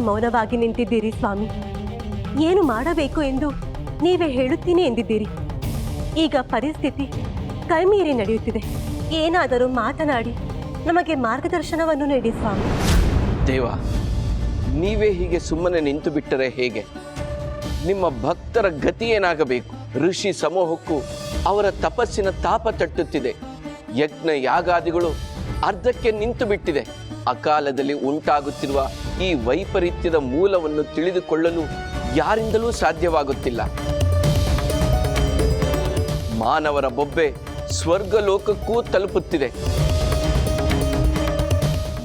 ಮೌನವಾಗಿ ನಿಂತಿದ್ದೀರಿ ಸ್ವಾಮಿ? ಏನು ಮಾಡಬೇಕು ಎಂದು ನೀವೇ ಹೇಳುತ್ತೀನಿ ಎಂದಿದ್ದೀರಿ. ಈಗ ಪರಿಸ್ಥಿತಿ ಕೈಮೀರಿ ನಡೆಯುತ್ತಿದೆ. ಏನಾದರೂ ಮಾತನಾಡಿ ನಮಗೆ ಮಾರ್ಗದರ್ಶನವನ್ನು ನೀಡಿ ಸ್ವಾಮಿ. ದೇವ, ನೀವೇ ಹೀಗೆ ಸುಮ್ಮನೆ ನಿಂತು ಬಿಟ್ಟರೆ ಹೇಗೆ? ನಿಮ್ಮ ಭಕ್ತರ ಗತಿ ಏನಾಗಬೇಕು? ಋಷಿ ಸಮೂಹಕ್ಕೂ ಅವರ ತಪಸ್ಸಿನ ತಾಪ ತಟ್ಟುತ್ತಿದೆ. ಯಜ್ಞ ಯಾಗಾದಿಗಳು ಅರ್ಧಕ್ಕೆ ನಿಂತು ಬಿಟ್ಟಿದೆ. ಅಕಾಲದಲ್ಲಿ ಉಂಟಾಗುತ್ತಿರುವ ಈ ವೈಪರೀತ್ಯದ ಮೂಲವನ್ನು ತಿಳಿದುಕೊಳ್ಳಲು ಯಾರಿಂದಲೂ ಸಾಧ್ಯವಾಗುತ್ತಿಲ್ಲ. ಮಾನವರ ಬೊಬ್ಬೆ ಸ್ವರ್ಗಲೋಕಕ್ಕೂ ತಲುಪುತ್ತಿದೆ.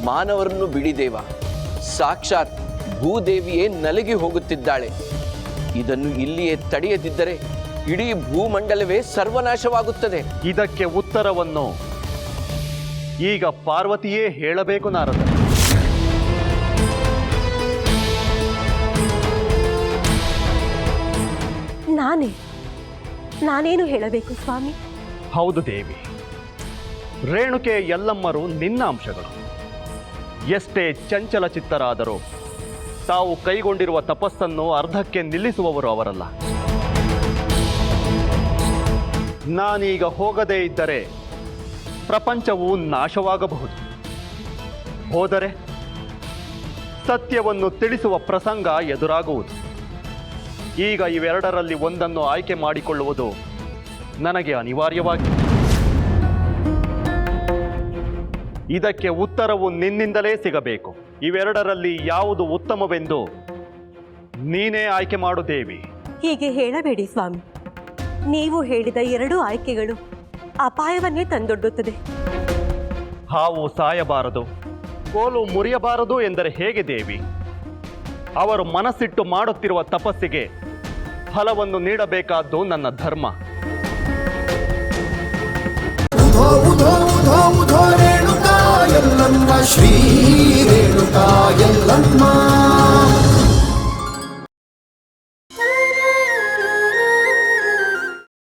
ಮಾನವರನ್ನು ಬಿಡಿದೇವ, ಸಾಕ್ಷಾತ್ ಭೂದೇವಿಯೇ ನಲಗಿ ಹೋಗುತ್ತಿದ್ದಾಳೆ. ಇದನ್ನು ಇಲ್ಲಿಯೇ ತಡೆಯದಿದ್ದರೆ ಇಡೀ ಭೂಮಂಡಲವೇ ಸರ್ವನಾಶವಾಗುತ್ತದೆ. ಇದಕ್ಕೆ ಉತ್ತರವನ್ನು ಈಗ ಪಾರ್ವತಿಯೇ ಹೇಳಬೇಕು ನಾರದ. ನಾನೇನು ಹೇಳಬೇಕು ಸ್ವಾಮಿ? ಹೌದು ದೇವಿ, ರೇಣುಕೆ ಯಲ್ಲಮ್ಮರು ನಿನ್ನ ಅಂಶಗಳು. ಎಷ್ಟೇ ಚಂಚಲ ಚಿತ್ತರಾದರೂ ತಾವು ಕೈಗೊಂಡಿರುವ ತಪಸ್ಸನ್ನು ಅರ್ಧಕ್ಕೆ ನಿಲ್ಲಿಸುವವರು ಅವರಲ್ಲ. ನಾನೀಗ ಹೋಗದೇ ಇದ್ದರೆ ಪ್ರಪಂಚವು ನಾಶವಾಗಬಹುದು. ಹೋದರೆ ಸತ್ಯವನ್ನು ತಿಳಿಸುವ ಪ್ರಸಂಗ ಎದುರಾಗುವುದು. ಈಗ ಇವೆರಡರಲ್ಲಿ ಒಂದನ್ನು ಆಯ್ಕೆ ಮಾಡಿಕೊಳ್ಳುವುದು ನನಗೆ ಅನಿವಾರ್ಯವಾಗಿದೆ. ಇದಕ್ಕೆ ಉತ್ತರವು ನಿನ್ನಿಂದಲೇ ಸಿಗಬೇಕು. ಇವೆರಡರಲ್ಲಿ ಯಾವುದು ಉತ್ತಮವೆಂದು ನೀನೇ ಆಯ್ಕೆ ಮಾಡು ದೇವಿ. ಹೀಗೆ ಹೇಳಬೇಡಿ ಸ್ವಾಮಿ. ನೀವು ಹೇಳಿದ ಎರಡೂ ಆಯ್ಕೆಗಳು ಅಪಾಯವನ್ನೇ ತಂದೊಡ್ಡುತ್ತದೆ. ಹಾವು ಸಾಯಬಾರದು, ಕೋಲು ಮುರಿಯಬಾರದು ಎಂದರೆ ಹೇಗೆ ದೇವಿ? ಅವರು ಮನಸ್ಸಿಟ್ಟು ಮಾಡುತ್ತಿರುವ ತಪಸ್ಸಿಗೆ ಫಲವನ್ನು ನೀಡಬೇಕಾದ್ದು ನನ್ನ ಧರ್ಮ. ರೇಣುಕಾ ಯಲ್ಲಮ್ಮ ಶ್ರೀ ರೇಣುಕಾ ಯಲ್ಲಮ್ಮ